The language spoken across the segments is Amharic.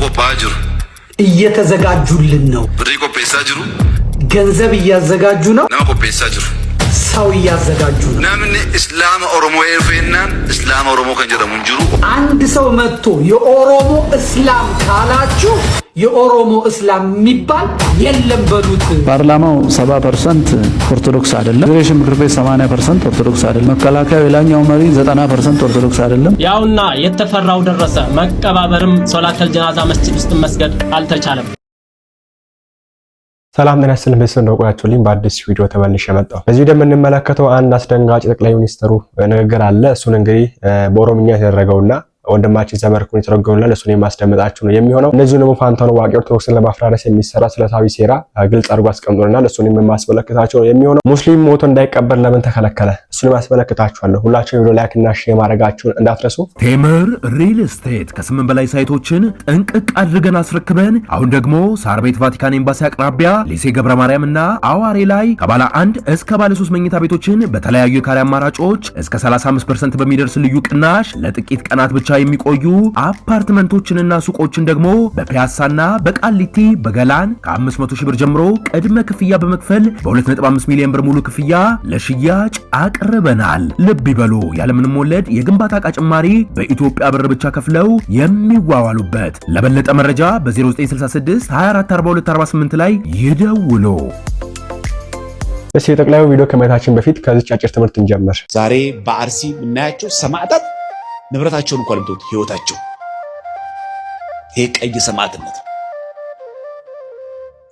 ቆጳጅሩ እየተዘጋጁልን ነው። ብሪ ቆጴሳጅሩ ገንዘብ እያዘጋጁ ነው። ናማ ቆጴሳጅሩ ሰው እያዘጋጁ ነው። ናምን እስላም ኦሮሞ ኤርፌናን እስላም ኦሮሞ ከንጀረሙ እንጅሩ አንድ ሰው መጥቶ የኦሮሞ እስላም ካላችሁ የኦሮሞ እስላም የሚባል የለም በሉት። ፓርላማው 70% ኦርቶዶክስ አይደለም። ፌዴሬሽን ምክር ቤት 80% ኦርቶዶክስ አይደለም። መከላከያ የላኛው መሪ 90% ኦርቶዶክስ አይደለም። ያውና የተፈራው ደረሰ። መቀባበርም ሶላተል ጀናዛ መስጂድ ውስጥ መስገድ አልተቻለም። ሰላም ጤና ይስጥልኝ። በስነ ቆያችሁልኝ በአዲስ ቪዲዮ ተመልሼ መጣሁ። በዚህ ደግሞ የምንመለከተው አንድ አስደንጋጭ ጠቅላይ ሚኒስትሩ ንግግር አለ። እሱን እንግዲህ በኦሮምኛ የተደረገውና ወንድማችን ዘመርኩን የተረጎመልን እሱን የማስደምጣችሁ ነው የሚሆነው። እነዚህ ደግሞ ፋንታውን ዋቂ ኦርቶዶክስን ለማፍራረስ የሚሰራ ስለታዊ ሴራ ግልጽ አድርጎ አስቀምጦልናል። እሱን የማስመለከታችሁ ነው የሚሆነው። ሙስሊም ሞቶ እንዳይቀበር ለምን ተከለከለ? እሱን የማስመለከታችኋለሁ። ሁላችሁም ቪዲዮ ላይክ እና ሼር ማድረጋችሁን እንዳትረሱ። ቴምር ሪል ስቴት ከ8 በላይ ሳይቶችን ጥንቅቅ አድርገን አስረክበን አሁን ደግሞ ሳር ቤት ቫቲካን ኤምባሲ አቅራቢያ ሊሴ ገብረ ማርያም እና አዋሬ ላይ ከባለ 1 እስከ ባለ 3 መኝታ ቤቶችን በተለያዩ የካሬ አማራጮች እስከ 35% በሚደርስ ልዩ ቅናሽ ለጥቂት ቀናት ብቻ የሚቆዩ አፓርትመንቶችንና ሱቆችን ደግሞ በፒያሳና በቃሊቲ በገላን ከ500 ሺህ ብር ጀምሮ ቅድመ ክፍያ በመክፈል በ2.5 ሚሊዮን ብር ሙሉ ክፍያ ለሽያጭ አቅርበናል። ልብ ይበሉ፣ ያለምንም ወለድ የግንባታ ዕቃ ጭማሪ በኢትዮጵያ ብር ብቻ ከፍለው የሚዋዋሉበት። ለበለጠ መረጃ በ0966 24 42 48 ላይ ይደውሉ። እሺ፣ የጠቅላዩ ቪዲዮ ከማየታችን በፊት ከዚህ አጭር ትምህርት እንጀምር። ዛሬ በአርሲ የምናያቸው ሰማዕታት ንብረታቸውን እንኳን ለምቶት ህይወታቸው ይሄ ቀይ ሰማዕትነት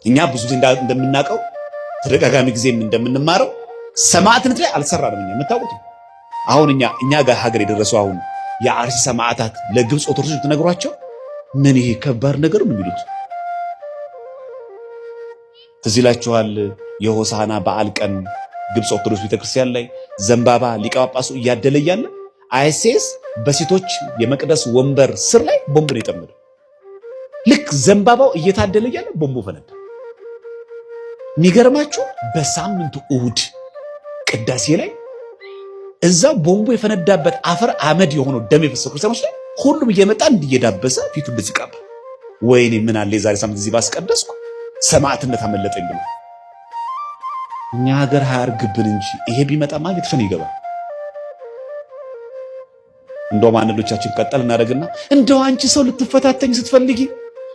እኛ ብዙ ጊዜ እንደምናውቀው ተደጋጋሚ ጊዜም እንደምንማረው ሰማዕትነት ላይ አልሰራንም። እኛ የምታውቁት አሁን እኛ ጋር ሀገር የደረሰው አሁን የአርሲ ሰማዕታት ለግብጽ ኦርቶዶክስ ተነግሯቸው ምን ይሄ ከባድ ነገር ነው የሚሉት። ትዝ ይላችኋል የሆሳና በዓል ቀን ግብጽ ኦርቶዶክስ ቤተክርስቲያን ላይ ዘንባባ ሊቀ ጳጳሱ እያደለ እያለ አይሴስ በሴቶች የመቅደስ ወንበር ስር ላይ ቦምብ ነው የጠመደው። ልክ ዘንባባው እየታደለ እያለ ቦምቡ ፈነዳ። የሚገርማችሁ በሳምንቱ እሁድ ቅዳሴ ላይ እዛ ቦምቡ የፈነዳበት አፈር አመድ የሆነው ደም የፈሰሰው ክርስቲያኖች ላይ ሁሉም እየመጣ እንዲየዳበሰ ፊቱ እንደዚህ ቀባ። ወይኔ ምን አለ የዛሬ ሳምንት እዚህ ባስቀደስኩ ሰማዕትነት አመለጠኝ ብሎ። እኛ ሀገር ሃያርግብን እንጂ ይሄ ቢመጣ ማለት ፈን ይገባል። እንደው ማንነቶቻችን ቀጠል እናደርግና እንደው አንቺ ሰው ልትፈታተኝ ስትፈልጊ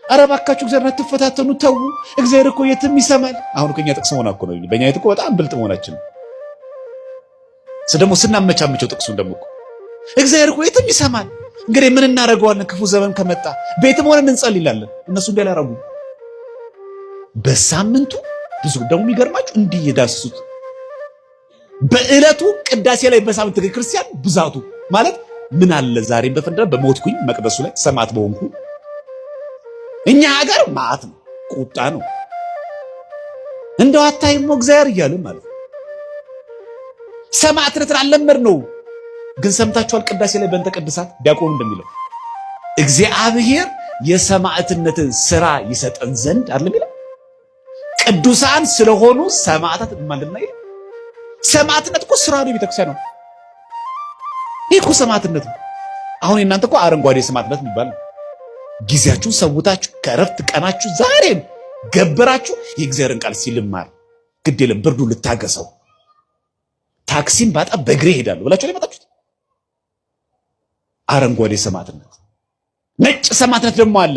ኧረ እባካችሁ እግዚአብሔር አትፈታተኑ ተው፣ እግዚአብሔር እኮ የትም ይሰማል። አሁን ከኛ ጥቅስ ሆና እኮ ነው በእኛ እኮ በጣም ብልጥ መሆናችን ደግሞ ስናመቻመቸው ጥቅሱን ደግሞ እኮ እግዚአብሔር እኮ የትም ይሰማል። እንግዲህ ምን እናደርገዋለን? ክፉ ዘመን ከመጣ ቤትም ሆነን እንጸልይላለን። እነሱ እንዲያላረጉ በሳምንቱ ብዙ ደግሞ የሚገርማችሁ እንዲህ የዳሰሱት በእለቱ ቅዳሴ ላይ በሳምንት ክርስቲያን ብዛቱ ማለት ምን አለ ዛሬም በፈንድራ በሞትኩኝ መቅደሱ ላይ ሰማዕት በሆንኩ። እኛ ሀገር ማዕት ነው፣ ቁጣ ነው። እንደው አታይሞ እግዚአብሔር እያሉ ማለት ነው። ሰማዕትነትን አልለመድ ነው። ግን ሰምታችኋል? ቅዳሴ ላይ በእንተ ቅድሳት ዲያቆኑ እንደሚለው እግዚአብሔር የሰማዕትነትን ስራ ይሰጠን ዘንድ አይደለም ይላል። ቅዱሳን ስለሆኑ ሰማዕታት ማለት ነው። ሰማዕትነት እኮ ስራ ነው፣ ቤተክርስቲያን ነው። ይሄ እኮ ሰማዕትነት ነው። አሁን እናንተ እኮ አረንጓዴ ሰማዕትነት የሚባል ነው። ጊዜያችሁን ሰውታችሁ ከረፍት ቀናችሁ ዛሬም ገበራችሁ የእግዚአብሔርን ቃል ሲልማር ግድ የለም ብርዱ ልታገሰው ታክሲን ባጣ በእግሬ ሄዳለሁ ብላችሁ ላይ መጣችሁት። አረንጓዴ ሰማዕትነት። ነጭ ሰማዕትነት ደግሞ አለ።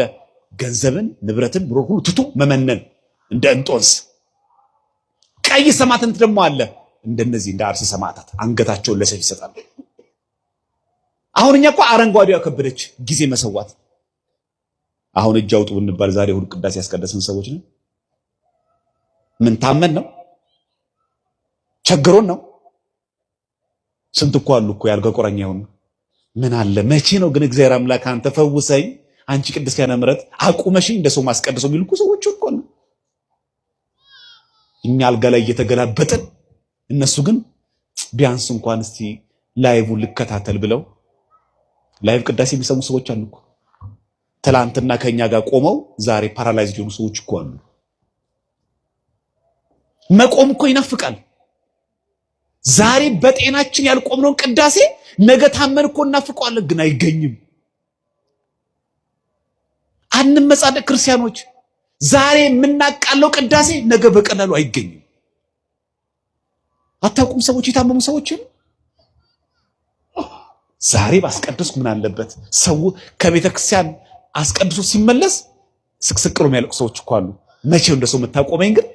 ገንዘብን ንብረትን ብሮ ሁሉ ትቶ መመነን እንደ እንጦንስ። ቀይ ሰማዕትነት ደግሞ አለ። እንደነዚህ እንደ አርሲ ሰማዕታት አንገታቸውን ለሰይፍ ይሰጣሉ። አሁን እኛ እኮ አረንጓዴው ከበደች ጊዜ መሰዋት። አሁን እጅ አውጡ ብንባል ዛሬ ሁሉ ቅዳሴ ያስቀደስን ሰዎች ነን። ምን ታመን ነው? ቸግሮን ነው? ስንት እኮ አሉ እኮ ያልጋ ቁራኛ ይሆን። ምን አለ መቼ ነው ግን እግዚአብሔር አምላክ አንተ ፈውሰኝ፣ አንቺ ቅድስት ኪዳነ ምሕረት አቁመሽኝ እንደ ሰው ማስቀደሰው የሚሉ ሰዎች እኮ ነው። እኛ አልጋ ላይ እየተገላበጥን እነሱ ግን ቢያንስ እንኳን እስቲ ላይቭን ልከታተል ብለው ላይቭ ቅዳሴ የሚሰሙ ሰዎች አሉ እኮ። ትላንትና ከኛ ጋር ቆመው ዛሬ ፓራላይዝድ የሆኑ ሰዎች እኮ አሉ። መቆም እኮ ይናፍቃል። ዛሬ በጤናችን ያልቆምነውን ቅዳሴ ነገ ታመን እኮ እናፍቀዋለን፣ ግን አይገኝም። አንመጻደቅ ክርስቲያኖች። ዛሬ የምናቃለው ቅዳሴ ነገ በቀላሉ አይገኝም። አታውቁም ሰዎች የታመሙ ሰዎችን ዛሬ ባስቀድስኩ ምን አለበት ሰው ከቤተ ክርስቲያን አስቀድሶ ሲመለስ ስቅስቅ ነው የሚያለቅሱ ሰዎች እኮ አሉ። መቼው እንደሰው መታቆመኝ ግን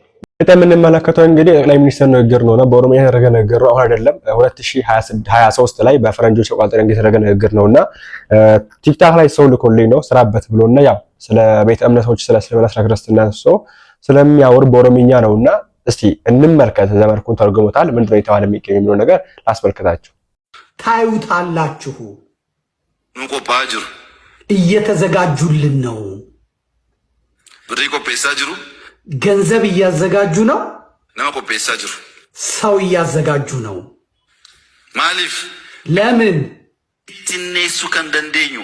የምንመለከተው እንግዲህ ጠቅላይ ሚኒስትር ንግግር ነውና በኦሮሚያ የተደረገ ንግግር ነው አይደለም 2023 ላይ በፈረንጆች አቆጣጠር የተደረገ ንግግር ነውና ቲክታክ ላይ ሰው ልኮልኝ ነው ስራበት ብሎና ያው ስለ ቤተ እምነቶች ስለ እስልምና ስለ ክርስትና ስለሚያወር በኦሮሚኛ ነውና እስቲ እንመልከት። ዘመርኩን ተርጉሞታል ምንድነው የተባለ የሚገኘው ነገር ላስመልከታችሁ። ታዩታላችሁ እንቆባጅሩ እየተዘጋጁልን ነው። ብሪቆ ፔሳጅሩ ገንዘብ እያዘጋጁ ነው። ነማቆ ፔሳጅሩ ሰው እያዘጋጁ ነው። ማሊፍ ለምን ትነሱ ከንደንደኙ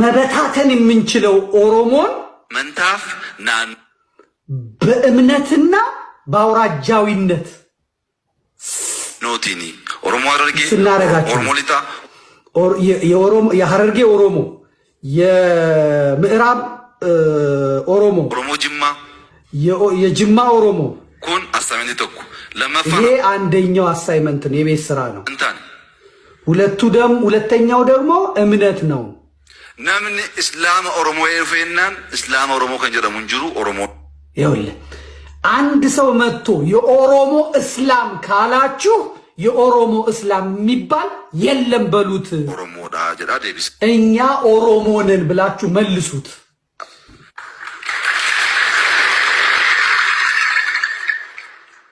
መበታተን የምንችለው ኦሮሞን መንታፍ ናን በእምነትና በአውራጃዊነት ኖቲኒ ኦሮሞ አረርጌ ስናረጋቸው ኦሮሞሊታ የኦሮሞ የሐረርጌ ኦሮሞ የምዕራብ ኦሮሞ ኦሮሞ ጅማ የጅማ ኦሮሞ ኩን አሳይመንት ተኩ ለማፈራ ይሄ አንደኛው አሳይመንት ነው፣ የቤት ስራ ነው። እንታን ሁለተኛው ደግሞ እምነት ነው። ነምን እስላም ኦሮሞ የፈናን እስላም ኦሮሞ ከንጀረሙ እንጅሩ ኦሮሞ ይኸውልህ አንድ ሰው መጥቶ የኦሮሞ እስላም ካላችሁ የኦሮሞ እስላም የሚባል የለም በሉት። ኦሮሞ ዳ ጀዳ ዴቢስ እኛ ኦሮሞ ነን ብላችሁ መልሱት።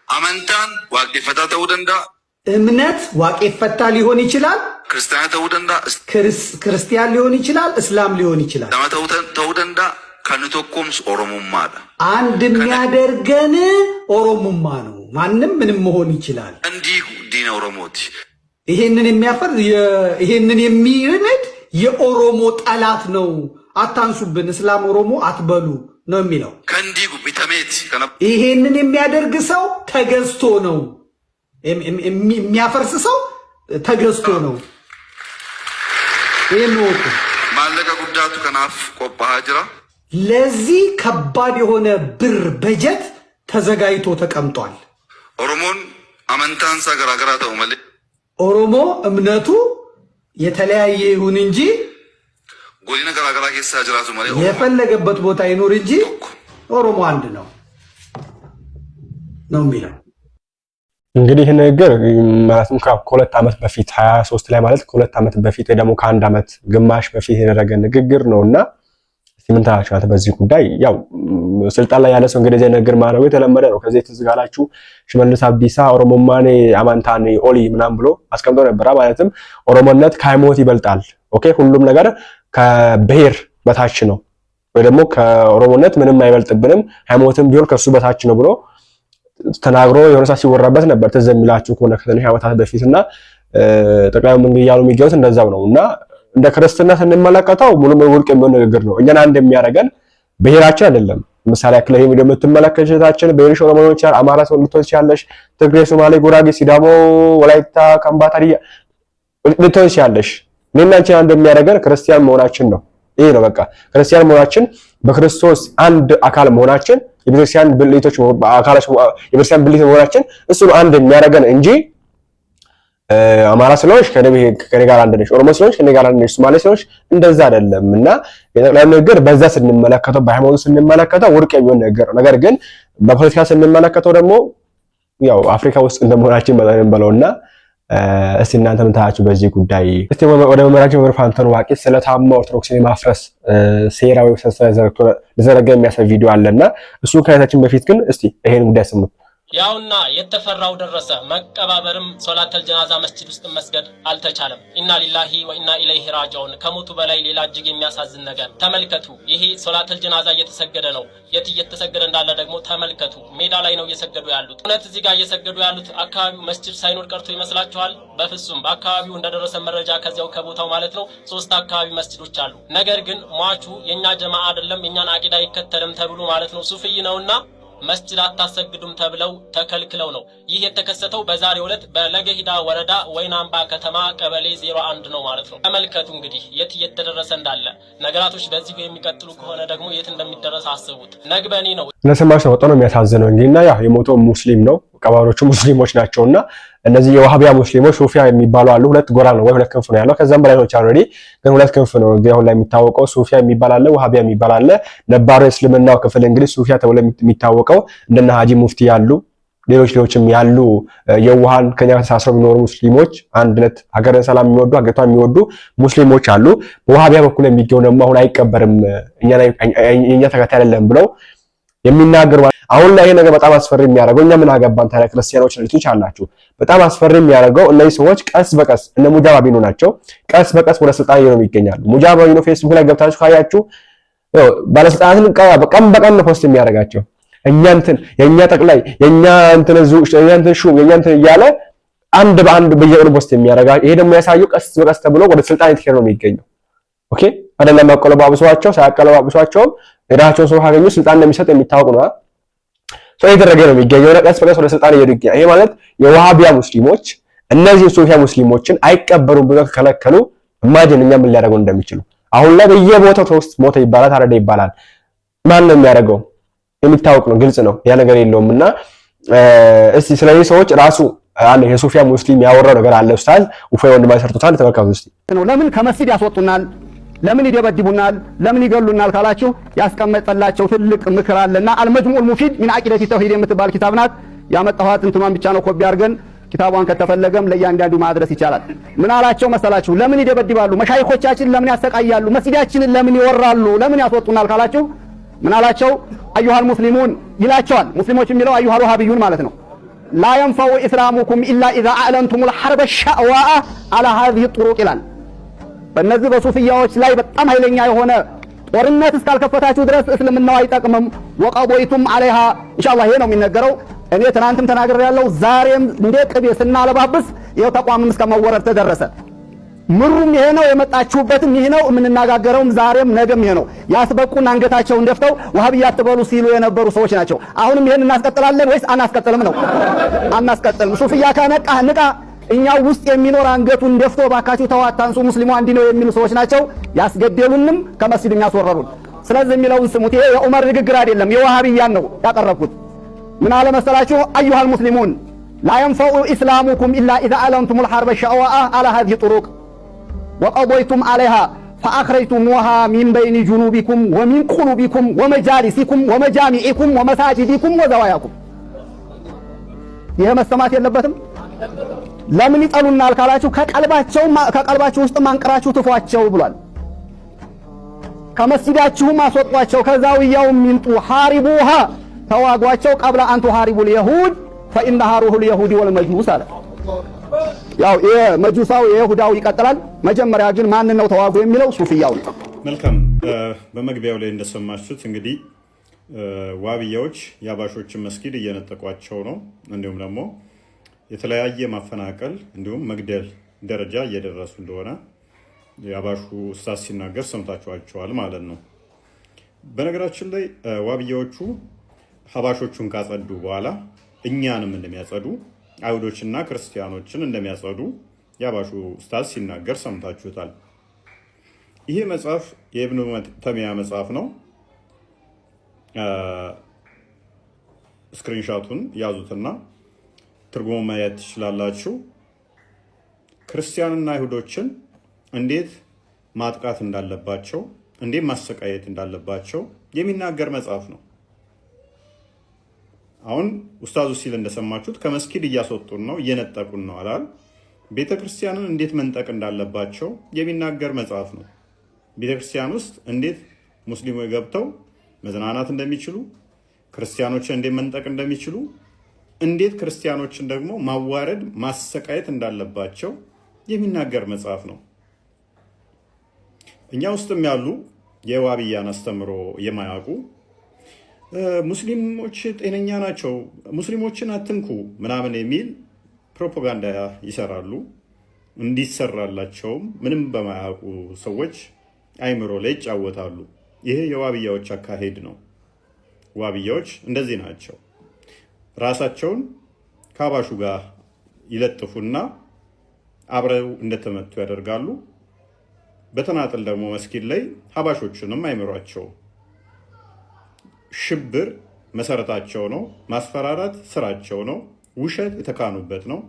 አመንታን ዋቄፈታ ተውደንዳ እምነት ዋቄፈታ ሊሆን ይችላል፣ ክርስቲያን ተውደንዳ ክርስቲያን ሊሆን ይችላል፣ እስላም ሊሆን ይችላል። ተውደንዳ ከንቶኮምስ ኦሮሞማ አንድ የሚያደርገን ኦሮሞማ ነው። ማንም ምንም መሆን ይችላል። እንዲሁ ዲን ኦሮሞቲ ይሄንን የሚያፈር ይሄንን የሚርድ የኦሮሞ ጠላት ነው። አታንሱብን፣ እስላም ኦሮሞ አትበሉ ነው የሚለው። ከንዲጉ ቢተሜት ይሄንን የሚያደርግ ሰው ተገዝቶ ነው። የሚያፈርስ ሰው ተገዝቶ ነው። ይሄን ወቁ። ማለቀ ጉዳቱ ከናፍ ቆባሃ ጅራ ለዚህ ከባድ የሆነ ብር በጀት ተዘጋጅቶ ተቀምጧል። ኦሮሞን አመንታንሳ ገራገራ ተው መለ ኦሮሞ እምነቱ የተለያየ ይሁን እንጂ ጎዲና ገራገራ ከሳ ጅራቱ መለ የፈለገበት ቦታ ይኖር እንጂ ኦሮሞ አንድ ነው ነው የሚለው። እንግዲህ ይሄ ነገር ማለትም ከሁለት ዓመት በፊት 23 ላይ ማለት ከሁለት ዓመት በፊት ደግሞ ከአንድ ዓመት ግማሽ በፊት የተደረገ ንግግር ነውና ምን ታላችኋት በዚህ ጉዳይ? ያው ስልጣን ላይ ያለ ሰው እንግዲህ የዚህ ነገር ማድረጉ የተለመደ ነው። ከዚህ ትዝጋላችሁ ሽመልስ አብዲሳ ኦሮሞማኔ አማንታኔ ኦሊ ምናምን ብሎ አስቀምጦ ነበር። ማለትም ኦሮሞነት ከሃይማኖት ይበልጣል። ኦኬ ሁሉም ነገር ከብሔር በታች ነው፣ ወይ ደግሞ ከኦሮሞነት ምንም አይበልጥብንም፣ ሃይማኖትም ቢሆን ከሱ በታች ነው ብሎ ተናግሮ የሆነ ሰዓት ሲወራበት ነበር። ትዝ የሚላችሁ ከሆነ ከትንሽ ዓመታት በፊትና ጠቅላዩ መንገድ ያሉ የሚገኙት እንደዛው ነውና እንደ ክርስትና ስንመለከተው ሙሉ ውድቅ የሚሆን ንግግር ነው። እኛን አንድ የሚያደርገን ብሔራችን አይደለም። ምሳሌ ያክል ይሄ ቪዲዮ የምትመለከቱታችን ብሔርሽ ኦሮሞ ሊሆን ይችላል፣ አማራ ሰው ልትሆን ትችላለሽ፣ ትግሬ፣ ሶማሌ፣ ጉራጌ፣ ሲዳሞ፣ ወላይታ፣ ከምባታ ልትሆን ትችላለሽ። እኔና አንቺ አንድ የሚያደርገን ክርስቲያን መሆናችን ነው። ይሄ ነው በቃ ክርስቲያን መሆናችን፣ በክርስቶስ አንድ አካል መሆናችን፣ የቤተክርስቲያን ብልቶች አካላች የቤተክርስቲያን ብልት መሆናችን እሱ ነው አንድ የሚያደርገን እንጂ አማራ ስለሆንሽ ከኔ ጋር አንድ ነሽ፣ ኦሮሞ ስለሆንሽ ከኔ ጋር አንድ ነሽ፣ ሶማሌ ስለሆንሽ እንደዛ አይደለም። እና የጠቅላይ ነገር በዛ ስንመለከተው በሃይማኖት ስንመለከተው ውድቅ የሚሆን ነገር። ነገር ግን በፖለቲካ ስንመለከተው ደግሞ ያው አፍሪካ ውስጥ እንደመሆናችን መጠን በለውና እስቲ እናንተ ምን ታያችሁ በዚህ ጉዳይ? እስቲ ወደ መመራችን ወደ ፋንታኑ ዋቂ ስለታማ ኦርቶዶክስን የማፍረስ ሴራዊ ሰንሰለት ዘረጋ የሚያሳይ ቪዲዮ አለና እሱ ከታችን በፊት ግን እስቲ ይሄን ጉዳይ ስሙት። ያውና የተፈራው ደረሰ። መቀባበርም ሶላተል ጀናዛ መስጂድ ውስጥ መስገድ አልተቻለም። ኢና ሊላሂ ወኢና ኢለይሂ ራጂዑን። ከሞቱ በላይ ሌላ እጅግ የሚያሳዝን ነገር ተመልከቱ። ይሄ ሶላተል ጀናዛ እየተሰገደ ነው። የት እየተሰገደ እንዳለ ደግሞ ተመልከቱ። ሜዳ ላይ ነው እየሰገዱ ያሉት። እውነት እዚህ ጋር እየሰገዱ ያሉት አካባቢው መስጂድ ሳይኖር ቀርቶ ይመስላችኋል? በፍጹም። በአካባቢው እንደደረሰ መረጃ ከዚያው ከቦታው ማለት ነው 3 አካባቢ መስጂዶች አሉ። ነገር ግን ሟቹ የኛ ጀማዓ አይደለም የኛን አቂዳ አይከተልም ተብሎ ማለት ነው ሱፍይ ነውና መስጂድ አታሰግዱም ተብለው ተከልክለው ነው። ይህ የተከሰተው በዛሬው ዕለት በለገሂዳ ወረዳ ወይናምባ ከተማ ቀበሌ 01 ነው ማለት ነው። ተመልከቱ እንግዲህ የት እየተደረሰ እንዳለ። ነገራቶች በዚህ የሚቀጥሉ ከሆነ ደግሞ የት እንደሚደረስ አስቡት። ነግበኔ ነው ለሰማሽ ነው በጣም የሚያሳዝነው እንግዲህ እና ያው የሞተው ሙስሊም ነው፣ ቀባሮቹ ሙስሊሞች ናቸውና እነዚህ የዋሃቢያ ሙስሊሞች ሱፊያ የሚባሉ አሉ። ሁለት ጎራ ነው ወይ ሁለት ክንፍ ነው ያለው። ከዛም በላይ ነው ኦልሬዲ ግን ሁለት ክንፍ ነው እንግዲህ አሁን ላይ የሚታወቀው ሱፊያ የሚባል አለ፣ ዋሃቢያ የሚባል አለ። ነባሩ እስልምናው ክፍል እንግዲህ ሱፊያ ተብሎ የሚታወቀው እንደነ ሀጂ ሙፍቲ ያሉ ሌሎችም ያሉ የዋሃን ከኛ ተሳስረው የሚኖሩ ሙስሊሞች አንድነት ሀገርን ሰላም የሚወዱ ሀገሪቷን የሚወዱ ሙስሊሞች አሉ። በዋሃቢያ በኩል የሚገኘው ደግሞ አሁን አይቀበርም እኛ ተከታይ አይደለም ብለው የሚናገሩ አሁን ላይ ይሄ ነገር በጣም አስፈሪ የሚያደርገው እኛ ምን አገባን ታዲያ ክርስቲያኖች ልጅ አላችሁ። በጣም አስፈሪ የሚያደርገው እነዚህ ሰዎች ቀስ በቀስ እነ ሙጃባቢኑ ናቸው። ቀስ በቀስ ወደ ስልጣን ነው የሚገኛሉ። ሙጃባቢኑ ፌስቡክ ላይ ገብታችሁ ካያችሁ ባለስልጣናትን ቀን በቀን ፖስት የሚያደርጋቸው እኛ እንትን የኛ ጠቅላይ የኛ እንትን ሹም የኛ እንትን እያለ አንድ በአንድ በየቀኑ ፖስት የሚያደርጋ ይሄ ደግሞ ያሳየው ቀስ በቀስ ተብሎ ወደ ስልጣን እየተሄደ ነው የሚገኘው። ኦኬ አይደለም አቀለባብሷቸው ሳያቀለባብሷቸውም የራሳቸውን ሰው ካገኙ ስልጣን እንደሚሰጥ የሚታወቅ ነው። ሰው እየተደረገ ነው የሚገኘው። ቀስ በቀስ ወደ ስልጣን እየሄዱ ይገኛል። ይሄ ማለት የዋሃቢያ ሙስሊሞች እነዚህ ሱፊያ ሙስሊሞችን አይቀበሩም ብለው ከከለከሉ ኢማጂን እኛ ምን ሊያደርጉ እንደሚችሉ። አሁን ላይ በየቦታው ተውስጥ ሞተ ይባላል፣ ታረደ ይባላል። ማን ነው የሚያደርገው? የሚታወቅ ነው፣ ግልጽ ነው፣ ያ ነገር የለውምና እስቲ ስለዚህ ሰዎች ራሱ አለ የሱፊያ ሙስሊም ያወራው ነገር አለ። ኡስታዝ ውፋይ ወንድማይ ሰርቶታል፣ ተመልከቱ እስቲ። ለምን ከመስጊድ ያስወጡናል? ለምን ይደበድቡናል? ለምን ይገሉናል ካላችሁ ያስቀመጠላቸው ትልቅ ምክር አለና አልመጅሙዑል ሙፊድ ሚን አቂደቲ ተውሂድ የምትባል ኪታብ ናት። ያመጣኋት እንትማን ብቻ ነው ኮፒ አድርገን ኪታቧን ከተፈለገም ለእያንዳንዱ ማድረስ ይቻላል። ምን አላቸው መሰላችሁ? ለምን ይደበድባሉ? መሻይኾቻችን ለምን ያሰቃያሉ? መስጊዳችንን ለምን ይወራሉ? ለምን ያስወጡናል ካላችሁ ምን አላቸው? አዩሃል ሙስሊሙን ይላቸዋል። ሙስሊሞች የሚለው አዩሃል ወሃቢዩን ማለት ነው። ላ የንፈዑ ኢስላሙኩም ኢላ ኢዛ አዕለንቱሙል ሐርበ ሸዕዋአ አላ ሃዚሂ ጡሩቅ ይላል። በእነዚህ በሱፍያዎች ላይ በጣም ኃይለኛ የሆነ ጦርነት እስካልከፈታችሁ ድረስ እስልምናው አይጠቅምም። ወቀቦይቱም አለይሃ ኢንሻአላህ ይሄ ነው የሚነገረው። እኔ ትናንትም ተናግሬያለሁ፣ ዛሬም እንደ ቅቤ ስናለባብስ ይሄው ተቋምም እስከመወረድ ተደረሰ። ምሩም ይሄ ነው፣ የመጣችሁበትም ይሄ ነው፣ የምንነጋገረውም ዛሬም ነገም ይሄ ነው። ያስበቁን አንገታቸውን ደፍተው ወሃቢያ አትበሉ ሲሉ የነበሩ ሰዎች ናቸው። አሁንም ይሄን እናስቀጥላለን ወይስ አናስቀጥልም ነው? አናስቀጥልም። ሱፍያ ከነቃህ ንቃ። እኛው ውስጥ የሚኖር አንገቱን ደፍቶ ባካችሁ ተዋታንሱ ሙስሊሙ አንዲ ነው የሚሉ ሰዎች ናቸው። ያስገደሉንም ከመስጊድ ያስወረሩን። ስለዚህ የሚለውን ስሙት። ይሄ የዑመር ንግግር አይደለም፣ የወሃቢያን ነው ያቀረብኩት። ምን አለ መሰላችሁ? አዩሃል ሙስሊሙን ላ የንፈዑ ኢስላሙኩም ኢላ ኢዛ አዕለንቱሙል ሐርበ ሸዕዋአ አላ ሃዚሂ ጡሩቅ ወቀቦይቱም አለይሃ ፈአኽረጅቱሙሃ ሚን በይኒ ጁኑቢኩም ወሚን ቁሉቢኩም ወመጃሊሲኩም ወመጃሚዒኩም ወመሳጅዲኩም ወዘዋያኩም። ይሄ መሰማት የለበትም። ለምን ይጠሉናል ካላችሁ ከቀልባችሁ ውስጥ ማንቀራችሁ ትፏቸው ብሏል። ከመስጊዳችሁም አስወጧቸው፣ ከዛውያውም ይንጡ። ሐሪቡሃ ተዋጓቸው፣ ቀብለ አንቱ ሐሪቡል የሁድ ፈኢነሃ ሩሁል የሁዲ ወልመጁስ አለ። ያው የመጁሳው የይሁዳው ይቀጥላል። መጀመሪያ ግን ማን ነው ተዋጉ የሚለው? ሱፊያው ነው። መልካም። በመግቢያው ላይ እንደሰማችሁት እንግዲህ ዋሃቢያዎች የአባሾችን መስጊድ እየነጠቋቸው ነው። እንዲሁም ደግሞ የተለያየ ማፈናቀል እንዲሁም መግደል ደረጃ እየደረሱ እንደሆነ የአባሹ ኡስታዝ ሲናገር ሰምታችኋቸዋል ማለት ነው። በነገራችን ላይ ዋሃቢያዎቹ ሀባሾቹን ካጸዱ በኋላ እኛንም እንደሚያጸዱ አይሁዶችና ክርስቲያኖችን እንደሚያጸዱ የአባሹ ኡስታዝ ሲናገር ሰምታችሁታል። ይሄ መጽሐፍ የኢብኑ ተይሚያ መጽሐፍ ነው። ስክሪንሻቱን ያዙትና ትርጉሙ ማየት ትችላላችሁ። ክርስቲያንና አይሁዶችን እንዴት ማጥቃት እንዳለባቸው፣ እንዴት ማሰቃየት እንዳለባቸው የሚናገር መጽሐፍ ነው። አሁን ኡስታዙ ሲል እንደሰማችሁት ከመስጊድ እያስወጡን ነው፣ እየነጠቁን ነው አላል። ቤተክርስቲያንን እንዴት መንጠቅ እንዳለባቸው የሚናገር መጽሐፍ ነው። ቤተክርስቲያን ውስጥ እንዴት ሙስሊሞች ገብተው መዝናናት እንደሚችሉ፣ ክርስቲያኖችን እንዴት መንጠቅ እንደሚችሉ፣ እንዴት ክርስቲያኖችን ደግሞ ማዋረድ ማሰቃየት እንዳለባቸው የሚናገር መጽሐፍ ነው። እኛ ውስጥም ያሉ የዋሃቢያን አስተምሮ የማያውቁ ሙስሊሞች ጤነኛ ናቸው፣ ሙስሊሞችን አትንኩ ምናምን የሚል ፕሮፓጋንዳ ይሰራሉ። እንዲሰራላቸውም ምንም በማያውቁ ሰዎች አይምሮ ላይ ይጫወታሉ። ይሄ የዋሃቢያዎች አካሄድ ነው። ዋብያዎች እንደዚህ ናቸው። ራሳቸውን ከአባሹ ጋር ይለጥፉና አብረው እንደተመቱ ያደርጋሉ። በተናጥል ደግሞ መስጊድ ላይ ሀባሾቹንም አይምሯቸው። ሽብር መሰረታቸው ነው። ማስፈራራት ስራቸው ነው። ውሸት የተካኑበት ነው።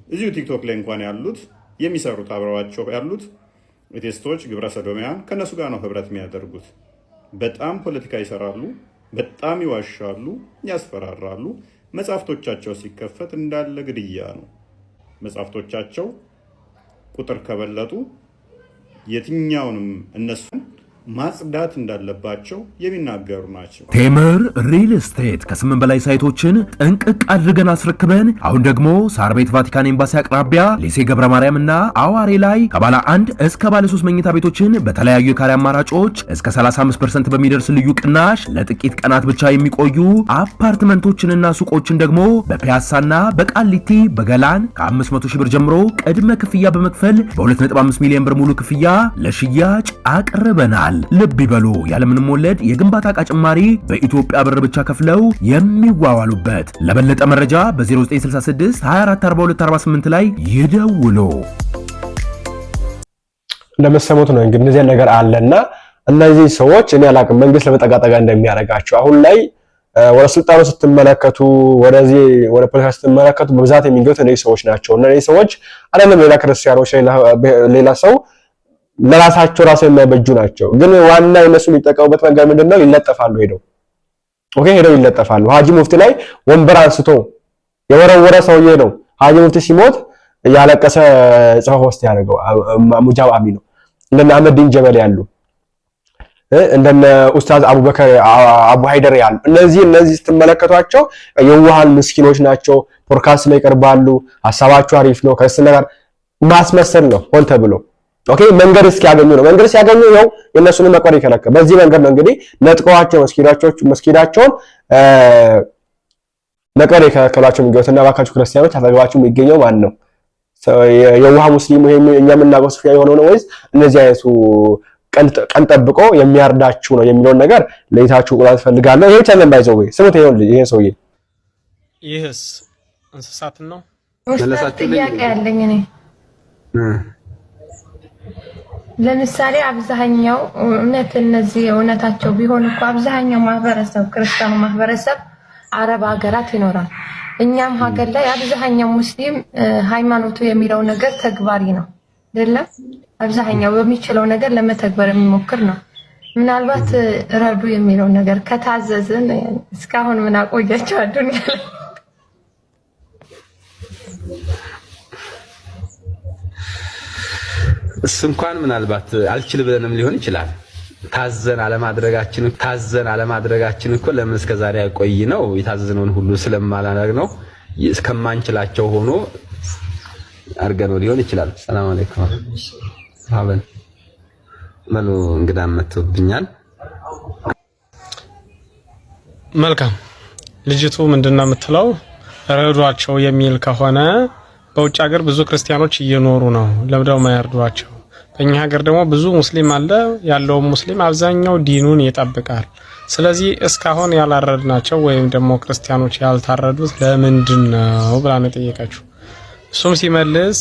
እዚሁ ቲክቶክ ላይ እንኳን ያሉት የሚሰሩት አብረዋቸው ያሉት ቴስቶች ግብረ ሰዶሚያን ከነሱ ጋር ነው ህብረት የሚያደርጉት። በጣም ፖለቲካ ይሰራሉ፣ በጣም ይዋሻሉ፣ ያስፈራራሉ። መጽሐፍቶቻቸው ሲከፈት እንዳለ ግድያ ነው። መጽሐፍቶቻቸው ቁጥር ከበለጡ የትኛውንም እነሱን ማጽዳት እንዳለባቸው የሚናገሩ ናቸው። ቴምር ሪል ስቴት ከ8 በላይ ሳይቶችን ጥንቅቅ አድርገን አስረክበን አሁን ደግሞ ሳር ቤት ቫቲካን ኤምባሲ አቅራቢያ ሊሴ ገብረ ማርያም እና አዋሬ ላይ ከባለ 1 እስከ ባለ 3 መኝታ ቤቶችን በተለያዩ የካሬ አማራጮች እስከ 35% በሚደርስ ልዩ ቅናሽ ለጥቂት ቀናት ብቻ የሚቆዩ አፓርትመንቶችንና ሱቆችን ደግሞ በፒያሳና በቃሊቲ በገላን ከ500 ሺህ ብር ጀምሮ ቅድመ ክፍያ በመክፈል በ2.5 ሚሊዮን ብር ሙሉ ክፍያ ለሽያጭ አቅርበናል። ልብ ይበሉ፣ ያለምንም ወለድ የግንባታ ዕቃ ጭማሪ በኢትዮጵያ ብር ብቻ ከፍለው የሚዋዋሉበት። ለበለጠ መረጃ በ0966 244248 ላይ ይደውሉ። እንደምትሰሙት ነው እንግዲህ እንደዚህ ነገር አለና እነዚህ ሰዎች እኔ አላቅም መንግስት ለመጠጋጠጋ እንደሚያደርጋቸው። አሁን ላይ ወደ ስልጣኑ ስትመለከቱ ወደዚህ ወደ ፖለቲካ ስትመለከቱ በብዛት የሚገኙት እነዚህ ሰዎች ናቸው። እነዚህ ሰዎች አይደለም ሌላ ክርስቲያኖች ሌላ ሰው ለራሳቸው ራስ የማይበጁ ናቸው። ግን ዋና እነሱ የሚጠቀሙበት ነገር ምንድነው? ይለጠፋሉ። ሄደው ይለጠፋሉ። ሀጂ ሙፍቲ ላይ ወንበር አንስቶ የወረወረ ሰውዬ ነው ሀጂ ሙፍቲ ሲሞት ያለቀሰ ጽሑፍ ውስጥ ያደረገው ሙጃብ አሚ ነው። እንደነ አህመዲን ጀበል ያሉ እንደነ ኡስታዝ አቡበከር አቡ ሃይደር ያሉ እነዚህ ስትመለከቷቸው የዋሃን ምስኪኖች ናቸው። ፖድካስት ላይ ይቀርባሉ። ሐሳባቸው አሪፍ ነው። ከእስልምና ጋር ማስመሰል ነው ሆን ተብሎ መንገድ እስኪያገኙ ነው። መንገድ ሲያገኙ ነው የነሱን መቅበር ይከለከል። በዚህ መንገድ ነው እንግዲህ ነጥቀዋቸው መስጊዳቸውን መቅበር ይከለከሏቸው የሚገኙትና ባካችሁ ክርስቲያኖች አጠገባችሁ የሚገኘው ማን ነው? የዋህ ሙስሊሙ እኛ የምናውቀው ሱፊያ የሆነው ነው ወይስ እነዚህ አይነቱ ቀን ጠብቆ የሚያርዳችሁ ነው የሚለውን ነገር ለይታችሁ ቁጣት ፈልጋለሁ። ይሄ ቻለን ባይዘው ስሙት። ይሄ ሰውዬ ይህስ እንስሳት ነው መለሳችሁ ጥያቄ ያለኝ እኔ ለምሳሌ አብዛኛው እነዚህ እውነታቸው ቢሆን እኮ አብዛኛው ማህበረሰብ ክርስቲያኑ ማህበረሰብ አረብ ሀገራት ይኖራል። እኛም ሀገር ላይ አብዛኛው ሙስሊም ሃይማኖቱ የሚለው ነገር ተግባሪ ነው አይደለም። አብዛኛው በሚችለው ነገር ለመተግበር የሚሞክር ነው። ምናልባት ረዱ የሚለው ነገር ከታዘዝን እስካሁን ምን አቆያቸው አዱንያ ላይ እሱ እንኳን ምናልባት አልችል ብለንም ሊሆን ይችላል። ታዘን አለማድረጋችን እኮ ለምን እስከዛሬ ያቆይ ነው የታዘዝነውን ሁሉ ስለማላደርግ ነው እስከማንችላቸው ሆኖ አርገነው ሊሆን ይችላል። ሰላም አለይኩም አበን ማሉ እንግዳ መጥቶብኛል። መልካም ልጅቱ ምንድነው የምትለው? ረዷቸው የሚል ከሆነ በውጭ ሀገር ብዙ ክርስቲያኖች እየኖሩ ነው። ለምደው ማያርዷቸው። በእኛ ሀገር ደግሞ ብዙ ሙስሊም አለ። ያለው ሙስሊም አብዛኛው ዲኑን ይጠብቃል። ስለዚህ እስካሁን ያላረድናቸው ወይም ደግሞ ክርስቲያኖች ያልታረዱት ለምንድን ነው ብላ ነው ጠየቀችው። እሱም ሲመልስ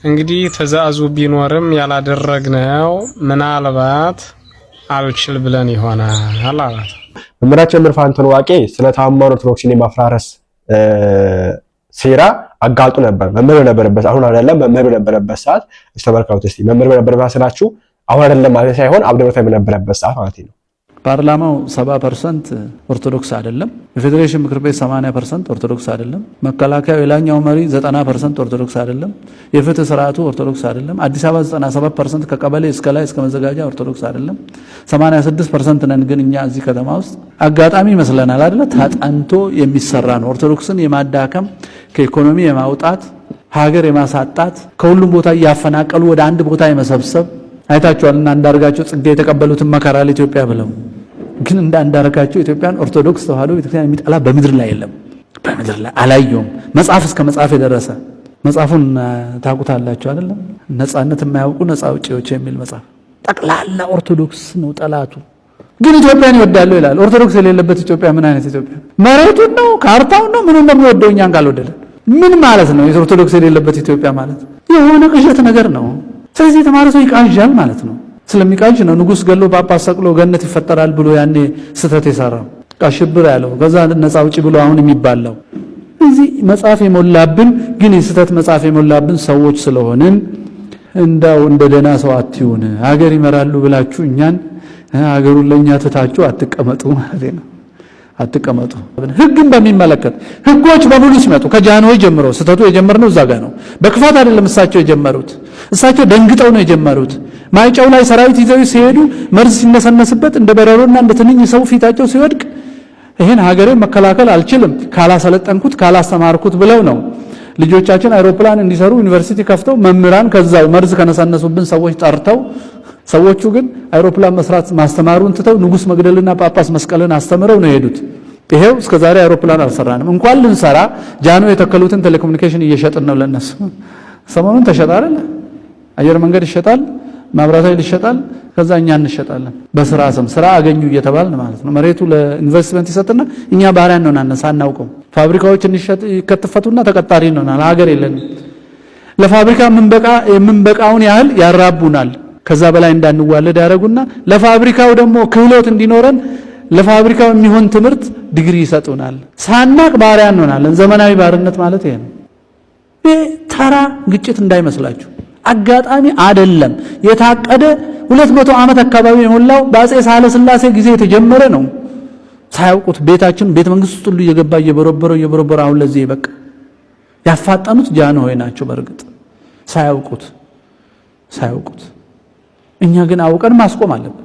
እንግዲህ ትዕዛዙ ቢኖርም ያላደረግነው ምናልባት አልችል ብለን ይሆናል አላት። መምህራችን ምርፋንተን ዋቄ ስለ ታማሩ ኦርቶዶክስን የማፍራረስ ሴራ አጋልጡ ነበር። መምህር ነበረበት አሁን አይደለም። መምህር ነበረበት ሰዓት ተመልካቾች እስቲ መምህር ነበረበት ስላችሁ አሁን አይደለም ማለት ሳይሆን አብደረታ ነበረበት ሰዓት ማለት ነው። ፓርላማው 70% ኦርቶዶክስ አይደለም። የፌዴሬሽን ምክር ቤት 80% ኦርቶዶክስ አይደለም። መከላከያው የላኛው መሪ 90% ኦርቶዶክስ አይደለም። የፍትህ ስርዓቱ ኦርቶዶክስ አይደለም። አዲስ አበባ 97% ከቀበሌ እስከ ላይ እስከ መዘጋጃ ኦርቶዶክስ አይደለም። 86% ነን ግን እኛ እዚህ ከተማ ውስጥ አጋጣሚ ይመስለናል አይደለ? ታጣንቶ የሚሰራ ነው። ኦርቶዶክስን የማዳከም ከኢኮኖሚ የማውጣት ሀገር የማሳጣት ከሁሉም ቦታ ያፈናቀሉ ወደ አንድ ቦታ የመሰብሰብ አይታችኋልና አንዳርጋቸው ጽጌ የተቀበሉትን መከራ ለኢትዮጵያ ብለው ግን አንዳርጋቸው ኢትዮጵያን ኦርቶዶክስ ተዋህዶ ቤተክርስቲያን የሚጠላ በምድር ላይ የለም። በምድር ላይ አላየውም። መጽሐፍ እስከ መጽሐፍ የደረሰ መጽሐፉን ታውቁታላችሁ አይደለም? ነፃነት የማያውቁ ነፃ አውጪዎች የሚል መጽሐፍ ጠቅላላ ኦርቶዶክስ ነው ጠላቱ። ግን ኢትዮጵያን ይወዳሉ ይላል። ኦርቶዶክስ የሌለበት ኢትዮጵያ ምን አይነት ኢትዮጵያ? መሬቱን ነው ካርታውን ነው ምኑን ነው የሚወደው? እኛን ካልወደደ ምን ማለት ነው? ኦርቶዶክስ የሌለበት ኢትዮጵያ ማለት የሆነ ቅዠት ነገር ነው። ስለዚህ የተማረ ሰው ይቃዣል ማለት ነው። ስለሚቃዥ ነው ንጉስ ገሎ ጳጳስ ሰቅሎ ገነት ይፈጠራል ብሎ ያኔ ስተት የሰራው ሽብር ያለው ከዛ ነፃ አውጪ ብሎ አሁን የሚባለው። እዚህ መጽሐፍ የሞላብን ግን የስተት መጽሐፍ የሞላብን ሰዎች ስለሆንን እንዳው እንደ ደህና ሰው አትዩን። ሀገር ይመራሉ ብላችሁ እኛን ሀገሩን ለኛ ትታችሁ አትቀመጡ ማለት ነው። አትቀመጡ። ህግን በሚመለከት ህጎች በሙሉ ሲመጡ ከጃንሆይ ጀምሮ ስተቱ የጀመረው እዛ ጋር ነው። በክፋት አይደለም እሳቸው የጀመሩት። እሳቸው ደንግጠው ነው የጀመሩት። ማይጨው ላይ ሰራዊት ይዘው ሲሄዱ መርዝ ሲነሰነስበት እንደ በረሮና እንደ ትንኝ ሰው ፊታቸው ሲወድቅ ይሄን ሀገሬን መከላከል አልችልም ካላሰለጠንኩት ካላስተማርኩት ብለው ነው ልጆቻችን አይሮፕላን እንዲሰሩ ዩኒቨርሲቲ ከፍተው መምህራን ከዛው መርዝ ከነሰነሱብን ሰዎች ጠርተው ሰዎቹ ግን አይሮፕላን መስራት ማስተማሩን ትተው ንጉስ መግደልና ጳጳስ መስቀልን አስተምረው ነው የሄዱት። ይሄው እስከዛሬ አይሮፕላን አልሰራንም። እንኳን ልንሰራ ጃንሆይ የተከሉትን ቴሌኮሙኒኬሽን እየሸጥን ነው ለነሱ። ሰሞኑን ተሸጠ አይደል? አየር መንገድ ይሸጣል፣ ማብራት ኃይል ይሸጣል፣ ከዛ እኛ እንሸጣለን። በስራ ስም ስራ አገኙ እየተባልን ማለት ነው። መሬቱ ለኢንቨስትመንት ይሰጥና እኛ ባሪያ እንሆናለን ሳናውቀው። ፋብሪካዎች ይከተፈቱና ተቀጣሪ እንሆናለን። ሀገር የለንም። ለፋብሪካ የምንበቃውን ያህል ያራቡናል። ከዛ በላይ እንዳንዋለድ ያደረጉና ለፋብሪካው ደግሞ ክህሎት እንዲኖረን ለፋብሪካው የሚሆን ትምህርት ዲግሪ ይሰጡናል። ሳናቅ ባሪያ እንሆናለን። ዘመናዊ ባርነት ማለት ይሄ ነው። ይሄ ተራ ግጭት እንዳይመስላችሁ አጋጣሚ አይደለም። የታቀደ 200 ዓመት አካባቢ የሞላው በአፄ ሳህለ ሥላሴ ጊዜ የተጀመረ ነው። ሳያውቁት ቤታችን ቤተ መንግስት ውስጥ ሁሉ እየገባ እየበረበረ አሁን ለዚህ በቃ ያፋጠኑት ጃንሆይ ናቸው። በእርግጥ ሳያውቁት እኛ ግን አውቀን ማስቆም አለብን።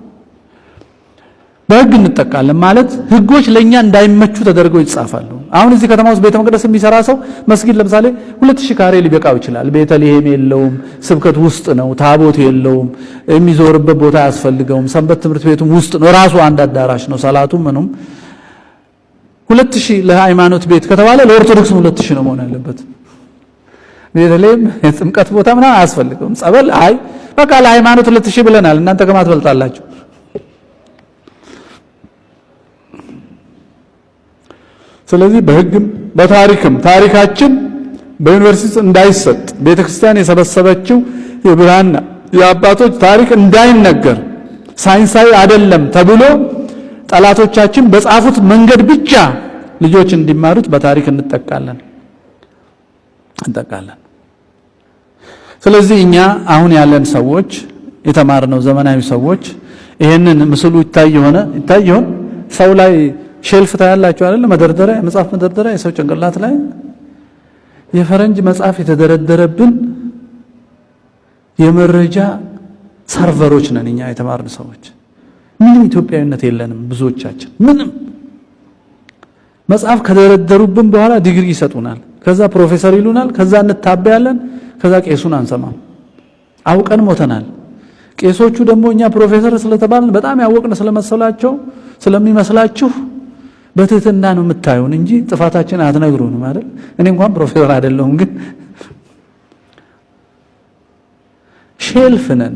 በህግ እንጠቃለን ማለት ህጎች ለኛ እንዳይመቹ ተደርገው ይጻፋሉ። አሁን እዚህ ከተማ ውስጥ ቤተ መቅደስ የሚሰራ ሰው መስጊድ ለምሳሌ 2000 ካሬ ሊበቃው ይችላል። ቤተልሔም የለውም፣ ስብከት ውስጥ ነው፣ ታቦት የለውም፣ የሚዞርበት ቦታ አያስፈልገውም፣ ሰንበት ትምህርት ቤቱም ውስጥ ነው፣ ራሱ አንድ አዳራሽ ነው፣ ሰላቱም ምኑም። 2000 ለሃይማኖት ቤት ከተባለ ለኦርቶዶክስም 2000 ነው መሆን ያለበት። ቤተልሔም የጥምቀት ቦታ ምናምን አያስፈልገውም። ጸበል አይ በቃ ለሃይማኖት 2000 ብለናል፣ እናንተ ከማት በልጣላችሁ። ስለዚህ በህግም በታሪክም ታሪካችን በዩኒቨርሲቲ እንዳይሰጥ ቤተክርስቲያን የሰበሰበችው የብራና የአባቶች ታሪክ እንዳይነገር ሳይንሳዊ አይደለም ተብሎ ጠላቶቻችን በጻፉት መንገድ ብቻ ልጆች እንዲማሩት በታሪክ እንጠቃለን። ስለዚህ እኛ አሁን ያለን ሰዎች የተማርነው ዘመናዊ ሰዎች ይሄንን ምስሉ ይታይ ይሆን ሰው ላይ ሼልፍ ታያላችሁ አይደል? መደርደሪያ የመጽሐፍ መደርደሪያ የሰው ጭንቅላት ላይ የፈረንጅ መጽሐፍ የተደረደረብን የመረጃ ሰርቨሮች ነን እኛ የተማርን ሰዎች። ምንም ኢትዮጵያዊነት የለንም ብዙዎቻችን። ምንም መጽሐፍ ከደረደሩብን በኋላ ዲግሪ ይሰጡናል፣ ከዛ ፕሮፌሰር ይሉናል፣ ከዛ እንታበያለን፣ ከዛ ቄሱን አንሰማም። አውቀን ሞተናል። ቄሶቹ ደግሞ እኛ ፕሮፌሰር ስለተባልን በጣም ያወቅን ስለሚመስላችሁ በትህትና ነው የምታዩን እንጂ ጥፋታችን አትነግሩንም አይደል? እኔ እንኳን ፕሮፌሰር አይደለሁም፣ ግን ሼልፍ ነን።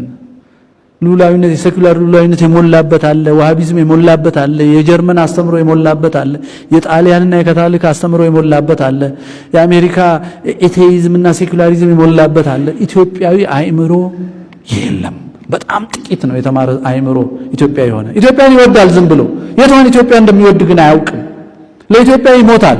ሉላዊነት የሴኩላር ሉላዊነት የሞላበት አለ፣ ዋሃቢዝም የሞላበት አለ፣ የጀርመን አስተምሮ የሞላበት አለ፣ የጣሊያንና የካቶሊክ አስተምሮ የሞላበት አለ፣ የአሜሪካ ኤቴይዝምና ሴኩላሪዝም የሞላበት አለ። ኢትዮጵያዊ አእምሮ የለም። በጣም ጥቂት ነው የተማረ አእምሮ ኢትዮጵያ የሆነ። ኢትዮጵያን ይወዳል ዝም ብሎ የቷን ኢትዮጵያ እንደሚወድ ግን አያውቅም። ለኢትዮጵያ ይሞታል።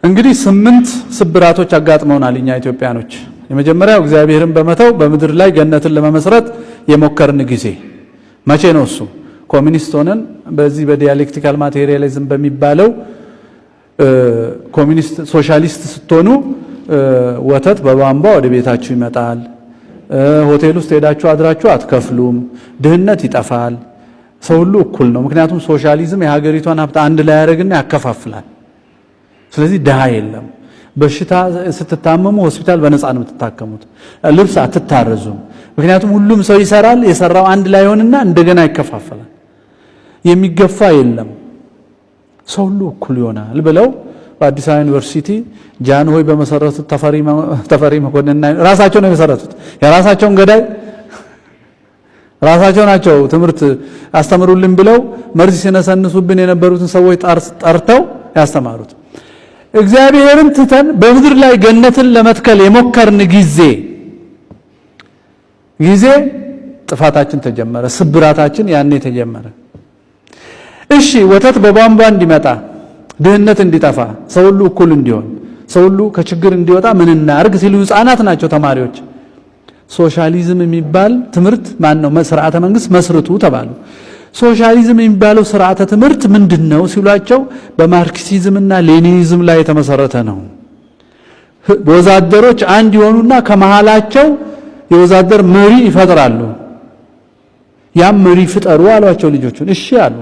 እንግዲህ 8 ስብራቶች አጋጥመውናል እኛ ኢትዮጵያኖች። የመጀመሪያው እግዚአብሔርን በመተው በምድር ላይ ገነትን ለመመስረት የሞከርን ጊዜ መቼ ነው? እሱ ኮሚኒስት ሆነን በዚህ በዲያሌክቲካል ማቴሪያሊዝም በሚባለው ኮሚኒስት ሶሻሊስት ስትሆኑ ወተት በቧንቧ ወደ ቤታችሁ ይመጣል። ሆቴል ውስጥ ሄዳችሁ አድራችሁ አትከፍሉም። ድህነት ይጠፋል። ሰው ሁሉ እኩል ነው። ምክንያቱም ሶሻሊዝም የሀገሪቷን ሀብት አንድ ላይ ያደርግና ያከፋፍላል። ስለዚህ ድሃ የለም። በሽታ ስትታመሙ ሆስፒታል በነፃ ነው የምትታከሙት። ልብስ አትታረዙም። ምክንያቱም ሁሉም ሰው ይሰራል። የሰራው አንድ ላይ ሆንና እንደገና ይከፋፈላል። የሚገፋ የለም። ሰው ሁሉ እኩል ይሆናል ብለው በአዲስ አበባ ዩኒቨርሲቲ ጃንሆይ በመሰረቱት ተፈሪ መኮንን ራሳቸው ነው የመሰረቱት። የራሳቸውን ገዳይ ራሳቸው ናቸው ትምህርት አስተምሩልን ብለው መርዝ ሲነሰንሱብን የነበሩትን ሰዎች ጠርተው ያስተማሩት። እግዚአብሔርን ትተን በምድር ላይ ገነትን ለመትከል የሞከርን ጊዜ ጥፋታችን ተጀመረ፣ ስብራታችን ያኔ ተጀመረ። እሺ ወተት በቧንቧ እንዲመጣ፣ ድህነት እንዲጠፋ፣ ሰው ሁሉ እኩል እንዲሆን፣ ሰው ሁሉ ከችግር እንዲወጣ ምን እናርግ ሲሉ ህፃናት ናቸው ተማሪዎች ሶሻሊዝም የሚባል ትምህርት ማነው ስርዓተ መንግስት መስርቱ ተባሉ። ሶሻሊዝም የሚባለው ስርዓተ ትምህርት ምንድነው ሲሏቸው በማርክሲዝምና ሌኒኒዝም ላይ የተመሰረተ ነው። ወዛደሮች አንድ ይሆኑና ከመሃላቸው የወዛደር መሪ ይፈጥራሉ። ያም መሪ ፍጠሩ አሏቸው ልጆቹን። እሺ አሉ።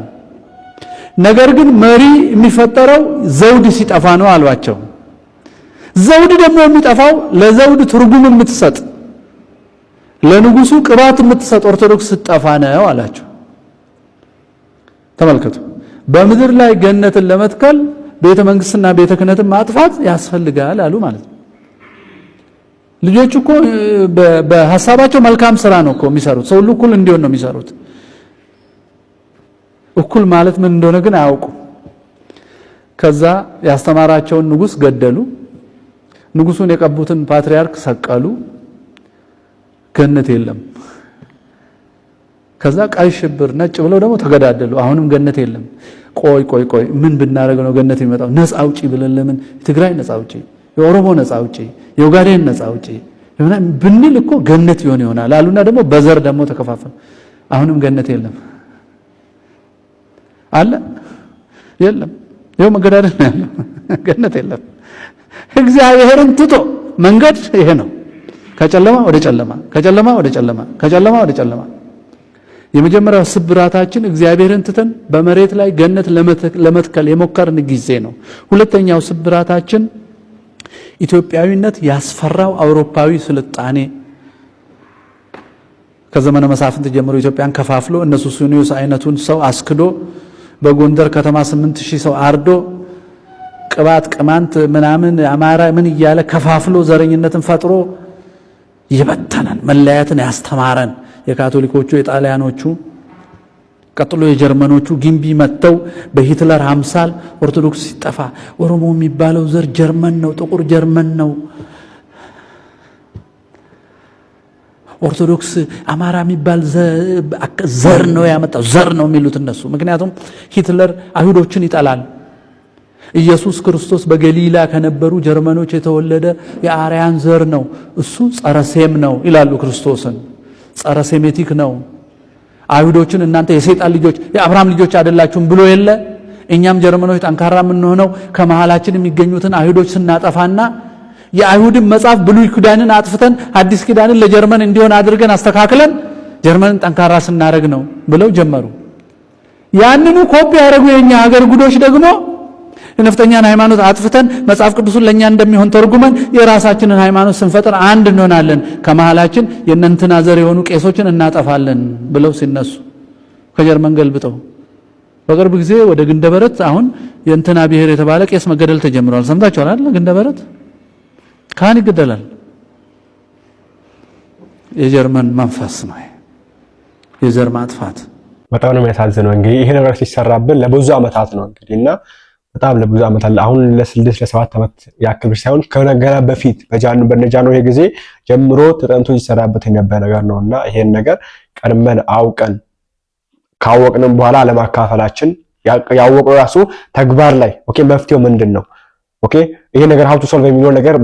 ነገር ግን መሪ የሚፈጠረው ዘውድ ሲጠፋ ነው አሏቸው። ዘውድ ደግሞ የሚጠፋው ለዘውድ ትርጉም የምትሰጥ ለንጉሱ ቅባት የምትሰጥ ኦርቶዶክስ ስትጠፋ ነው አላቸው። ተመልከቱ፣ በምድር ላይ ገነትን ለመትከል ቤተ መንግስትና ቤተ ክህነትን ማጥፋት ያስፈልጋል አሉ ማለት ነው። ልጆች እኮ በሐሳባቸው መልካም ስራ ነው እኮ የሚሰሩት። ሰው ሁሉ እኩል እንዲሆን ነው የሚሰሩት። እኩል ማለት ምን እንደሆነ ግን አያውቁ። ከዛ ያስተማራቸውን ንጉስ ገደሉ። ንጉሱን የቀቡትን ፓትሪያርክ ሰቀሉ። ገነት የለም። ከዛ ቀይ ሽብር ነጭ ብለው ደግሞ ተገዳደሉ። አሁንም ገነት የለም። ቆይ ምን ብናረግ ነው ገነት የሚመጣው? ነፃ አውጪ ብለን ለምን ትግራይ ነፃ አውጪ፣ የኦሮሞ ነፃ አውጪ፣ የኦጋዴን ነፃ አውጪ ብንል እኮ ገነት ይሆናል አሉና ደግሞ በዘር ደግሞ ተከፋፈሉ። አሁንም ገነት የለም አለ የለም። ይኸው መገዳደል ነው ያለው። ገነት የለም። እግዚአብሔርን ትቶ መንገድ ይሄ ነው። ከጨለማ ወደ ጨለማ፣ ከጨለማ ወደ ጨለማ፣ ከጨለማ ወደ ጨለማ። የመጀመሪያው ስብራታችን እግዚአብሔርን ትተን በመሬት ላይ ገነት ለመትከል የሞከርን ጊዜ ነው። ሁለተኛው ስብራታችን ኢትዮጵያዊነት ያስፈራው አውሮፓዊ ስልጣኔ ከዘመነ መሳፍንት ጀምሮ ኢትዮጵያን ከፋፍሎ እነሱ ሱኒዮስ አይነቱን ሰው አስክዶ በጎንደር ከተማ 8000 ሰው አርዶ ቅባት ቅማንት ምናምን አማራ ምን እያለ ከፋፍሎ ዘረኝነትን ፈጥሮ የበተነን መለያየትን ያስተማረን የካቶሊኮቹ የጣሊያኖቹ ቀጥሎ የጀርመኖቹ ግንቢ መተው በሂትለር አምሳል ኦርቶዶክስ ሲጠፋ ኦሮሞ የሚባለው ዘር ጀርመን ነው፣ ጥቁር ጀርመን ነው፣ ኦርቶዶክስ አማራ የሚባል ዘር ነው ያመጣው፣ ዘር ነው የሚሉት እነሱ። ምክንያቱም ሂትለር አይሁዶችን ይጠላል። ኢየሱስ ክርስቶስ በገሊላ ከነበሩ ጀርመኖች የተወለደ የአርያን ዘር ነው፣ እሱ ጸረ ሴም ነው ይላሉ። ክርስቶስን ጸረ ሴሜቲክ ነው። አይሁዶችን እናንተ የሰይጣን ልጆች የአብርሃም ልጆች አይደላችሁም ብሎ የለ። እኛም ጀርመኖች ጠንካራ የምንሆነው ከመሃላችን የሚገኙትን አይሁዶች ስናጠፋና የአይሁድን መጽሐፍ ብሉይ ኪዳንን አጥፍተን አዲስ ኪዳንን ለጀርመን እንዲሆን አድርገን አስተካክለን ጀርመንን ጠንካራ ስናረግ ነው ብለው ጀመሩ። ያንኑ ኮፒ ያደረጉ የኛ ሀገር ጉዶች ደግሞ የነፍጠኛን ሃይማኖት አጥፍተን መጽሐፍ ቅዱስን ለኛ እንደሚሆን ተርጉመን የራሳችንን ሃይማኖት ስንፈጥር አንድ እንሆናለን፣ ከመሃላችን የእነንትና ዘር የሆኑ ቄሶችን እናጠፋለን ብለው ሲነሱ ከጀርመን ገልብጠው በቅርብ ጊዜ ወደ ግንደበረት አሁን የእንትና ብሔር የተባለ ቄስ መገደል ተጀምሯል። ሰምታችኋል አይደል? ግንደበረት ካህን ይገደላል። የጀርመን መንፈስ ነው፣ የዘር ማጥፋት። በጣም ነው የሚያሳዝነው። እንግዲህ ይሄ ነገር ሲሰራብን ለብዙ ዓመታት ነው እንግዲህና በጣም ለብዙ ዓመታት አሁን ለ6-7 ዓመት ያክል ሳይሆን ከነገራ በፊት በጃንሆይ ጊዜ ጀምሮ ተጠንቶ ሲሰራበት የነበረ ነገር ነውና ይሄን ነገር ቀድመን አውቀን ካወቅንም በኋላ አለማካፈላችን ያወቀው ራሱ ተግባር ላይ ኦኬ መፍትሄው ምንድነው? ኦኬ ይሄ ነገር ሀው ቱ ሶልቭ የሚለው ነገር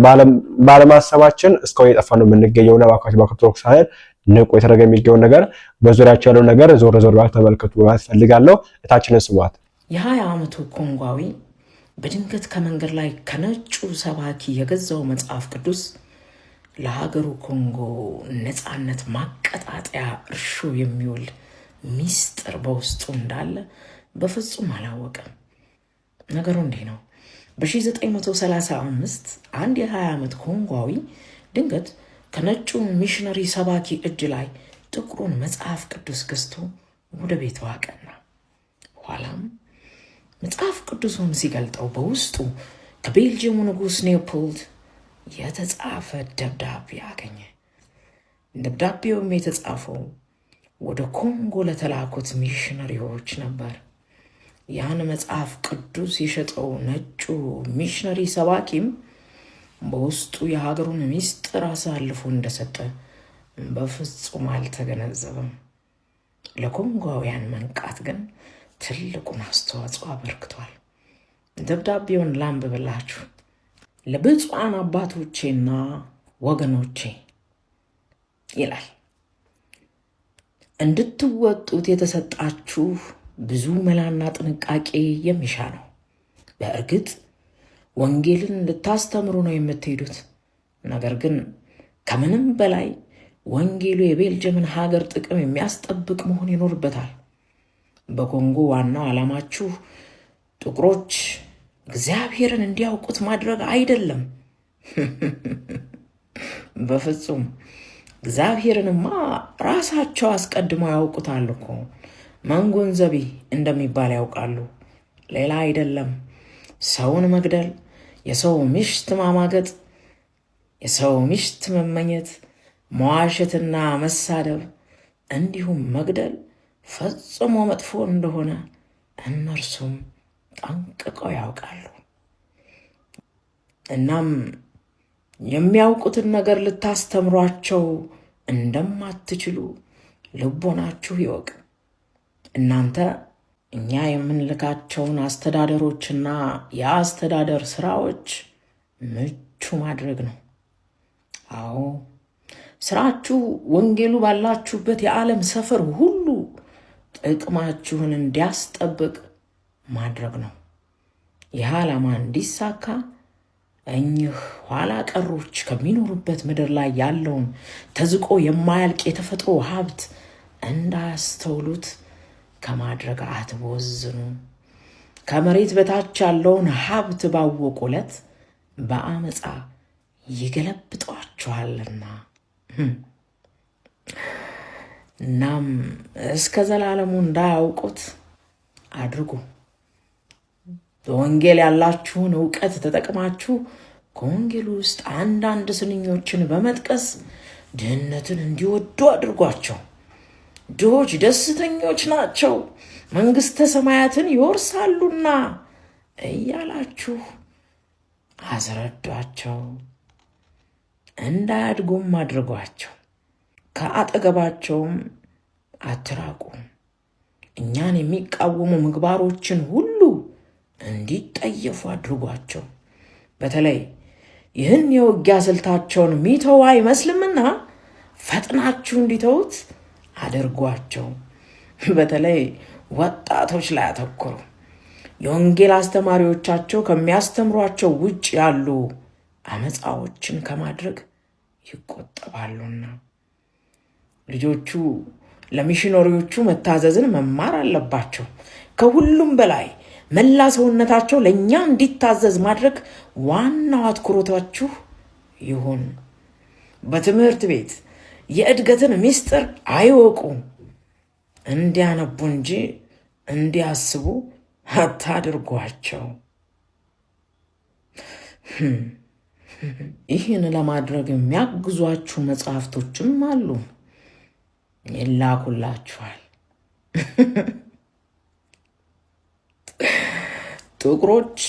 ባለማሰባችን እስካሁን የጠፋ ነው የምንገኘውና በኦርቶዶክስ ሳይል ንቁ የተደረገ የሚገኘው ነገር በዙሪያቸው ያለው ነገር ዞር ባክ ተመልከቱ ማለት ፈልጋለሁ። እታችንን ስሟት። የ20 ዓመቱ ኮንጓዊ በድንገት ከመንገድ ላይ ከነጩ ሰባኪ የገዛው መጽሐፍ ቅዱስ ለሀገሩ ኮንጎ ነፃነት ማቀጣጠያ እርሾ የሚውል ሚስጥር በውስጡ እንዳለ በፍጹም አላወቀም። ነገሩ እንዲህ ነው። በ1935 አንድ የ20 ዓመት ኮንጓዊ ድንገት ከነጩ ሚሽነሪ ሰባኪ እጅ ላይ ጥቁሩን መጽሐፍ ቅዱስ ገዝቶ ወደ ቤቱ አቀና። ኋላም መጽሐፍ ቅዱሱን ሲገልጠው በውስጡ ከቤልጅየሙ ንጉሥ ሌኦፖልድ የተጻፈ ደብዳቤ አገኘ። ደብዳቤውም የተጻፈው ወደ ኮንጎ ለተላኩት ሚሽነሪዎች ነበር። ያን መጽሐፍ ቅዱስ የሸጠው ነጩ ሚሽነሪ ሰባኪም በውስጡ የሀገሩን ሚስጥር አሳልፎ እንደሰጠ በፍጹም አልተገነዘበም። ለኮንጎውያን መንቃት ግን ትልቁን አስተዋጽኦ አበርክቷል። ደብዳቤውን ላንብብላችሁ። ለብፁዓን አባቶቼና ወገኖቼ ይላል። እንድትወጡት የተሰጣችሁ ብዙ መላና ጥንቃቄ የሚሻ ነው። በእርግጥ ወንጌልን ልታስተምሩ ነው የምትሄዱት። ነገር ግን ከምንም በላይ ወንጌሉ የቤልጅየምን ሀገር ጥቅም የሚያስጠብቅ መሆን ይኖርበታል። በኮንጎ ዋናው ዓላማችሁ ጥቁሮች እግዚአብሔርን እንዲያውቁት ማድረግ አይደለም። በፍጹም እግዚአብሔርንማ ራሳቸው አስቀድመው ያውቁታል እኮ። መንጎንዘቢ እንደሚባል ያውቃሉ። ሌላ አይደለም። ሰውን መግደል፣ የሰው ሚስት ማማገጥ፣ የሰው ሚስት መመኘት፣ መዋሸትና መሳደብ እንዲሁም መግደል ፈጽሞ መጥፎ እንደሆነ እነርሱም ጠንቅቀው ያውቃሉ። እናም የሚያውቁትን ነገር ልታስተምሯቸው እንደማትችሉ ልቦናችሁ ይወቅ። እናንተ እኛ የምንልካቸውን አስተዳደሮችና የአስተዳደር ስራዎች ምቹ ማድረግ ነው። አዎ ስራችሁ ወንጌሉ ባላችሁበት የዓለም ሰፈር ሁሉ ጥቅማችሁን እንዲያስጠብቅ ማድረግ ነው። ይህ ዓላማ እንዲሳካ እኚህ ኋላ ቀሮች ከሚኖሩበት ምድር ላይ ያለውን ተዝቆ የማያልቅ የተፈጥሮ ሀብት እንዳያስተውሉት ከማድረግ አትቦዝኑ። ከመሬት በታች ያለውን ሀብት ባወቁ ዕለት በአመፃ ይገለብጧችኋልና። እናም እስከ ዘላለሙ እንዳያውቁት አድርጉ። በወንጌል ያላችሁን ዕውቀት ተጠቅማችሁ ከወንጌል ውስጥ አንዳንድ ስንኞችን በመጥቀስ ድህነትን እንዲወዱ አድርጓቸው። ድሆች ደስተኞች ናቸው፣ መንግሥተ ሰማያትን ይወርሳሉና እያላችሁ አስረዷቸው። እንዳያድጉም አድርጓቸው። ከአጠገባቸውም አትራቁ። እኛን የሚቃወሙ ምግባሮችን ሁሉ እንዲጠየፉ አድርጓቸው። በተለይ ይህን የውጊያ ስልታቸውን ሚተው አይመስልምና ፈጥናችሁ እንዲተውት አድርጓቸው። በተለይ ወጣቶች ላይ አተኩሩ። የወንጌል አስተማሪዎቻቸው ከሚያስተምሯቸው ውጭ ያሉ አመፃዎችን ከማድረግ ይቆጠባሉና። ልጆቹ ለሚሽነሪዎቹ መታዘዝን መማር አለባቸው። ከሁሉም በላይ መላ ሰውነታቸው ለእኛ እንዲታዘዝ ማድረግ ዋናው አትኩሮታችሁ ይሁን። በትምህርት ቤት የእድገትን ምስጢር አይወቁ፣ እንዲያነቡ እንጂ እንዲያስቡ አታድርጓቸው። ይህን ለማድረግ የሚያግዟችሁ መጽሐፍቶችም አሉ፣ ይላኩላችኋል። ጥቁሮች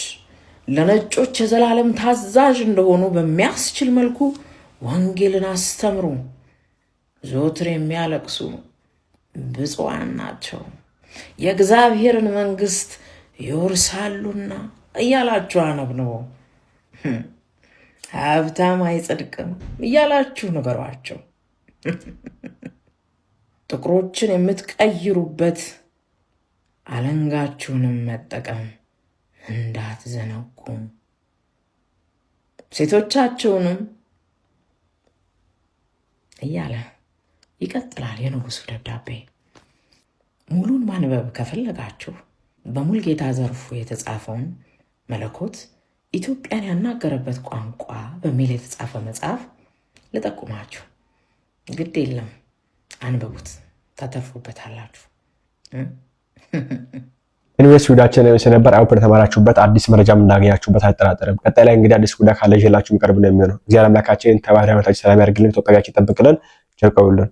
ለነጮች የዘላለም ታዛዥ እንደሆኑ በሚያስችል መልኩ ወንጌልን አስተምሩ። ዘወትር የሚያለቅሱ ብፁዓን ናቸው፣ የእግዚአብሔርን መንግሥት ይወርሳሉና እያላችሁ አነብንቡ። ሀብታም አይጸድቅም እያላችሁ ንገሯቸው። ጥቁሮችን የምትቀይሩበት አለንጋችሁንም መጠቀም እንዳትዘነጉ። ሴቶቻቸውንም እያለ ይቀጥላል የንጉሱ ደብዳቤ። ሙሉን ማንበብ ከፈለጋችሁ በሙልጌታ ዘርፉ የተጻፈውን መለኮት ኢትዮጵያን ያናገረበት ቋንቋ በሚል የተጻፈ መጽሐፍ ልጠቁማችሁ። ግድ የለም አንብቡት፣ ታተርፉበታላችሁ። ኢንቨስት ቪዲዮአችን ነበር። አውፕ ተማራችሁበት፣ አዲስ መረጃም እንዳገኛችሁበት አልጠራጠርም። ቀጣይ ላይ እንግዲህ አዲስ ጉዳይ ካለ ይዤላችሁ ቀርብ ነው የሚሆነው። እግዚአብሔር አምላካችን ተባረከ፣ ሰላም ያርግልን፣ ተጠቃቂ ይጠብቅልን፣ ቸር ቆዩልን።